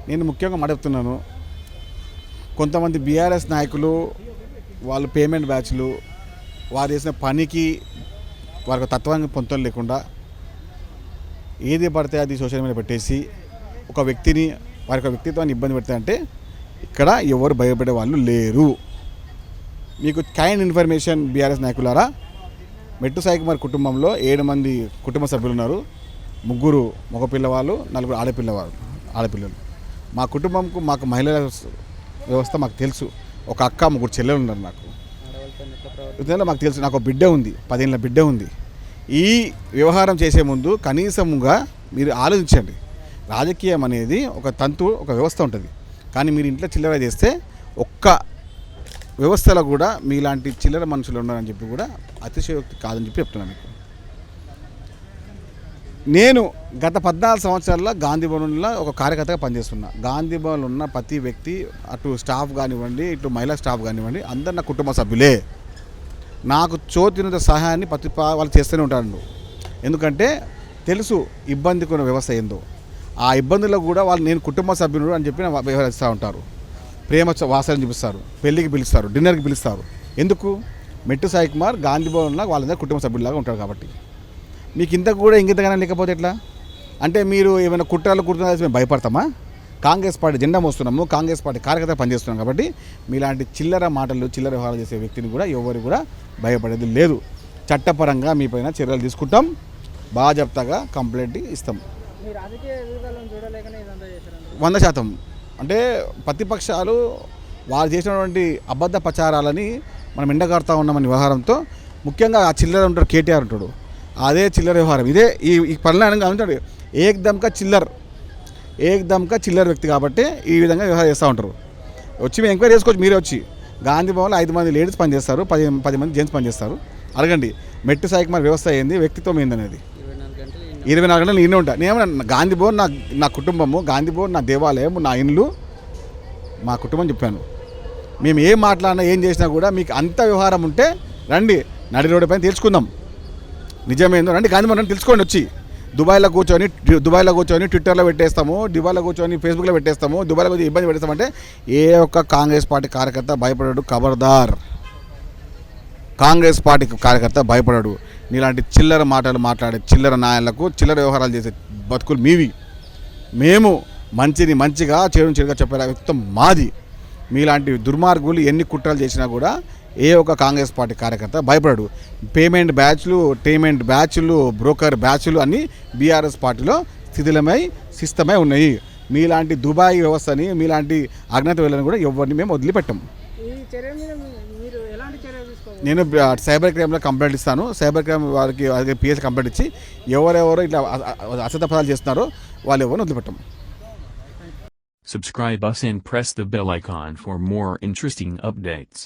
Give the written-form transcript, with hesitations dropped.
నేను ముఖ్యంగా మాట్లాడుతున్నాను, కొంతమంది బీఆర్ఎస్ నాయకులు వాళ్ళు పేమెంట్ బ్యాచ్లు వారు చేసిన పనికి వారికి తత్వానికి పొంతం లేకుండా ఏది పడితే అది సోషల్ మీడియా పెట్టేసి ఒక వ్యక్తిని వారి యొక్క వ్యక్తిత్వాన్ని ఇబ్బంది పెడతాయంటే ఇక్కడ ఎవరు భయపడే వాళ్ళు లేరు. మీకు కైండ్ ఇన్ఫర్మేషన్ బీఆర్ఎస్ నాయకులారా, మెట్టు సాయి కుమార్ కుటుంబంలో 7 మంది కుటుంబ సభ్యులు ఉన్నారు. 3 మగపిల్లవాళ్ళు, 4 ఆడపిల్లలు. మా కుటుంబంకు మాకు మహిళల వ్యవస్థ మాకు తెలుసు. ఒక అక్క 3 చెల్లెలు ఉన్నారు. మాకు తెలుసు. నాకు ఒక బిడ్డ ఉంది, 10 ఏళ్ళ బిడ్డ ఉంది. ఈ వ్యవహారం చేసే ముందు కనీసముగా మీరు ఆలోచించండి. రాజకీయం అనేది ఒక తంతు, ఒక వ్యవస్థ ఉంటుంది. కానీ మీరు ఇంట్లో చిల్లర చేస్తే ఒక్క వ్యవస్థలో కూడా మీలాంటి చిల్లర మనుషులు ఉన్నారని చెప్పి కూడా అతిశయోక్తి కాదని చెప్పి చెప్తున్నాను మీకు. నేను గత 14 సంవత్సరాల్లో గాంధీ భవన్లో ఒక కార్యకర్తగా పనిచేస్తున్నా. గాంధీ భవన్లో ఉన్న ప్రతి వ్యక్తి, అటు స్టాఫ్ కానివ్వండి, ఇటు మహిళా స్టాఫ్ కానివ్వండి, అందరు నా కుటుంబ సభ్యులే. నాకు చోతినంత సహాయాన్ని ప్రతి వాళ్ళు చేస్తూనే ఉంటారు. ఎందుకంటే తెలుసు ఇబ్బందికి ఉన్న వ్యవస్థ ఏందో. ఆ ఇబ్బందుల్లో కూడా వాళ్ళు నేను కుటుంబ సభ్యుడు అని చెప్పి వ్యవహరిస్తూ ఉంటారు. ప్రేమ వాసన చూపిస్తారు, పెళ్ళికి పిలుస్తారు, డిన్నర్కి పిలుస్తారు. ఎందుకు? మెట్టు సాయి కుమార్ గాంధీ భవన్లో వాళ్ళందరూ కుటుంబ సభ్యులాగా ఉంటారు కాబట్టి. మీకు ఇంత కూడా ఇంకింతగానే లేకపోతే ఎట్లా? అంటే మీరు ఏమైనా కుట్రాలు మేము భయపడతామా? కాంగ్రెస్ పార్టీ జెండా మోస్తున్నాము, కాంగ్రెస్ పార్టీ కార్యకర్త పనిచేస్తున్నాం కాబట్టి మీలాంటి చిల్లర మాటలు, చిల్లర వ్యవహారాలు చేసే వ్యక్తిని కూడా ఎవరు కూడా భయపడేది లేదు. చట్టపరంగా మీ పైన చర్యలు తీసుకుంటాం, బాజాప్తాగా కంప్లైంట్ ఇస్తాం. 100%. అంటే ప్రతిపక్షాలు వారు చేసినటువంటి అబద్ధ ప్రచారాలని మనం ఎండగడతా ఉన్నామని వ్యవహారంతో, ముఖ్యంగా ఆ చిల్లర ఉంటాడు కేటీఆర్ ఉంటాడు, అదే చిల్లర వ్యవహారం ఇదే ఈ పరిణామం గమనించండి. ఏకదమ్కా చిల్లర వ్యక్తి కాబట్టి ఈ విధంగా వ్యవహారం చేస్తూ ఉంటారు. వచ్చి మేము ఎంక్వైరీ చేసుకోవచ్చు. మీరే వచ్చి గాంధీ భవన్లో 5 మంది లేడీస్ పనిచేస్తారు, 10 మంది జెంట్స్ పనిచేస్తారు. అడగండి మెట్టు సాయి కుమార్ వ్యవస్థ ఏంది, వ్యక్తిత్వం ఏందనేది. 24 గంటలు నేనే ఉంటా. నేనేమన్నా గాంధీ భవన్ నా కుటుంబము, గాంధీ భవన్ నా దేవాలయం, నా ఇల్లు, మా కుటుంబం చెప్పాను. మేము ఏం మాట్లాడినా ఏం చేసినా కూడా మీకు అంత వ్యవహారం ఉంటే రండి, నడి రోడ్డు పైన తెలుసుకుందాం నిజమేందో. రండి గాంధీ భవన్ తెలుసుకోండి. వచ్చి దుబాయ్లో కూర్చొని ట్విట్టర్లో పెట్టేస్తాము, దుబాయ్లో కూర్చొని ఫేస్బుక్లో పెట్టేస్తాము, దుబాయ్లో కూర్చొని ఇబ్బంది పెట్టేస్తామంటే ఏ ఒక్క కాంగ్రెస్ పార్టీ కార్యకర్త భయపడాడు. ఖబర్దార్, కాంగ్రెస్ పార్టీ కార్యకర్త భయపడాడు. నీలాంటి చిల్లర మాటలు మాట్లాడే చిల్లర నాయకులకు, చిల్లర వ్యవహారాలు చేసే బతుకులు మీవి. మేము మంచిని మంచిగా, చెడుగా చెప్పే వ్యక్తిత్వం మాది. మీలాంటి దుర్మార్గులు ఎన్ని కుట్రలు చేసినా కూడా ఏ ఒక్క కాంగ్రెస్ పార్టీ కార్యకర్త భయపడాడు. పేమెంట్ బ్యాచ్లు, బ్రోకర్ బ్యాచ్లు అన్నీ బీఆర్ఎస్ పార్టీలో సిద్ధమై ఉన్నాయి. మీలాంటి దుబాయ్ వ్యవస్థని, మీలాంటి అజ్ఞాత వేళని కూడా ఎవరిని మేము వదిలిపెట్టాము. నేను సైబర్ క్రైమ్లో కంప్లైంట్ ఇస్తాను. సైబర్ క్రైమ్ వారికి పిఎస్ కంప్లైంట్ ఇచ్చి ఎవరెవరో ఇట్లా అసత్య పదాలు చేస్తున్నారో వాళ్ళు ఎవరిని వదిలిపెట్టాము. Subscribe us and press the bell icon for more interesting updates.